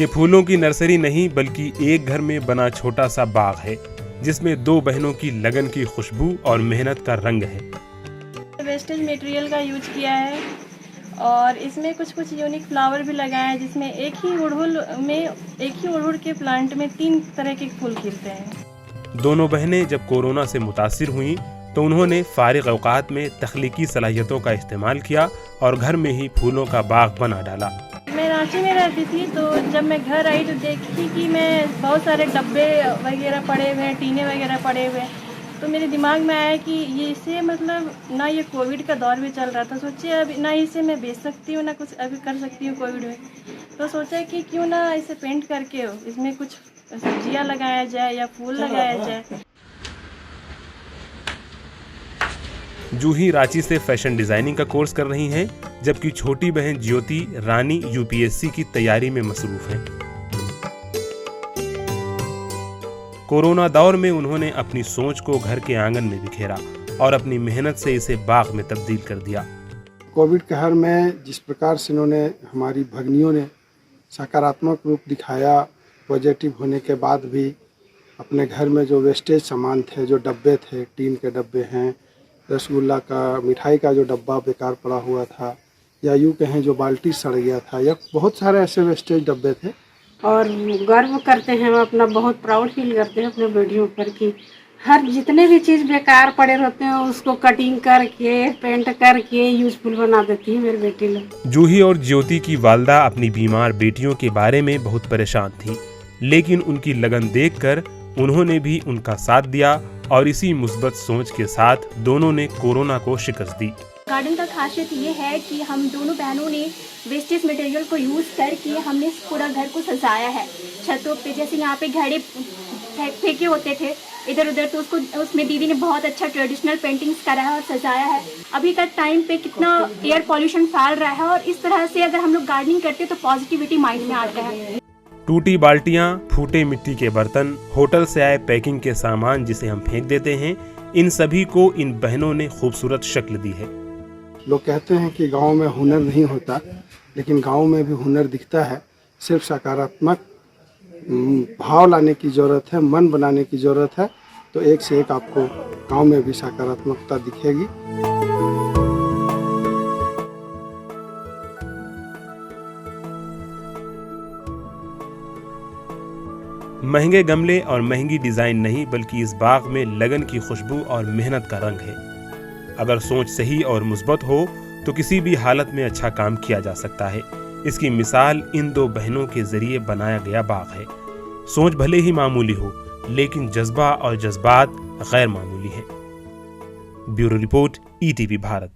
ये फूलों की नर्सरी नहीं बल्कि एक घर में बना छोटा सा बाग है, जिसमें दो बहनों की लगन की खुशबू और मेहनत का रंग है। वेस्टेज मटेरियल का यूज किया है और इसमें कुछ यूनिक फ्लावर भी लगाए हैं, जिसमें एक ही उड़हुल के प्लांट में 3 तरह के फूल खिलते हैं। दोनों बहनें जब कोरोना से मुतासिर हुईं तो उन्होंने फारिग औकात में तख्लीकी सलाहियतों का इस्तेमाल किया और घर में ही फूलों का बाग बना डाला। मैं रांची में रहती थी, तो जब मैं घर आई तो देखी कि मैं बहुत सारे डब्बे वगैरह पड़े हुए हैं, टीने वगैरह पड़े हुए हैं, तो मेरे दिमाग में आया कि ये इसे मतलब ना, ये कोविड का दौर भी चल रहा था, सोचिए अब ना इसे मैं बेच सकती हूँ ना कुछ अभी कर सकती हूँ कोविड में, तो सोचा कि क्यों ना इसे पेंट करके इसमें कुछ सब्जियाँ लगाया जाए या फूल लगाया जाए। जूही रांची से फैशन डिजाइनिंग का कोर्स कर रही हैं, जबकि छोटी बहन ज्योति रानी यूपीएससी की तैयारी में मसरूफ है। कोरोना दौर में उन्होंने अपनी सोच को घर के आंगन में बिखेरा और अपनी मेहनत से इसे बाग में तब्दील कर दिया। कोविड कहर में जिस प्रकार से इन्होंने, हमारी भगनियों ने सकारात्मक रूप दिखाया, पॉजिटिव होने के बाद भी अपने घर में जो वेस्टेज सामान थे, जो डब्बे थे, टीन के डब्बे हैं, रसगुल्ला का, मिठाई का जो डब्बा बेकार पड़ा हुआ था, या यूँ कहें जो बाल्टी सड़ गया था, या बहुत सारे ऐसे वेस्टेज डब्बे थे। और गर्व करते हैं, हम अपना बहुत प्राउड फील करते हैं अपने बेटियों पर कि हर जितने भी चीज़ बेकार पड़े रहते हैं उसको कटिंग करके, पेंट करके यूजफुल बना देती है मेरी बेटी लोग। जूही और ज्योति की वालदा अपनी बीमार बेटियों के बारे में बहुत परेशान थी, लेकिन उनकी लगन देखकर उन्होंने भी उनका साथ दिया और इसी मुस्बत सोच के साथ दोनों ने कोरोना को शिकस्त दी। गार्डन का खासियत ये है कि हम दोनों बहनों ने वेस्टेज मटेरियल को यूज़ करके हमने पूरा घर को सजाया है। छतों पे जैसे यहाँ पे घड़े फेंके होते थे इधर उधर, तो उसमें दीदी ने बहुत अच्छा ट्रेडिशनल पेंटिंग्स करा है और सजाया है। अभी का टाइम पे कितना एयर पॉल्यूशन फैल रहा है और इस तरह से अगर हम लोग गार्डनिंग करते हैं तो पॉजिटिविटी माइंड में आता है। टूटी बाल्टियां, फूटे मिट्टी के बर्तन, होटल से आए पैकिंग के सामान जिसे हम फेंक देते हैं, इन सभी को इन बहनों ने खूबसूरत शक्ल दी है। लोग कहते हैं कि गांव में हुनर नहीं होता, लेकिन गांव में भी हुनर दिखता है। सिर्फ सकारात्मक भाव लाने की ज़रूरत है, मन बनाने की ज़रूरत है, तो एक से एक आपको गांव में भी सकारात्मकता दिखेगी। महंगे गमले और महंगी डिजाइन नहीं, बल्कि इस बाग में लगन की खुशबू और मेहनत का रंग है। अगर सोच सही और मुस्बत हो तो किसी भी हालत में अच्छा काम किया जा सकता है। इसकी मिसाल इन दो बहनों के जरिए बनाया गया बाग है। सोच भले ही मामूली हो, लेकिन जज्बा और जज्बात गैर मामूली है। Bureau report, ETV Bharat.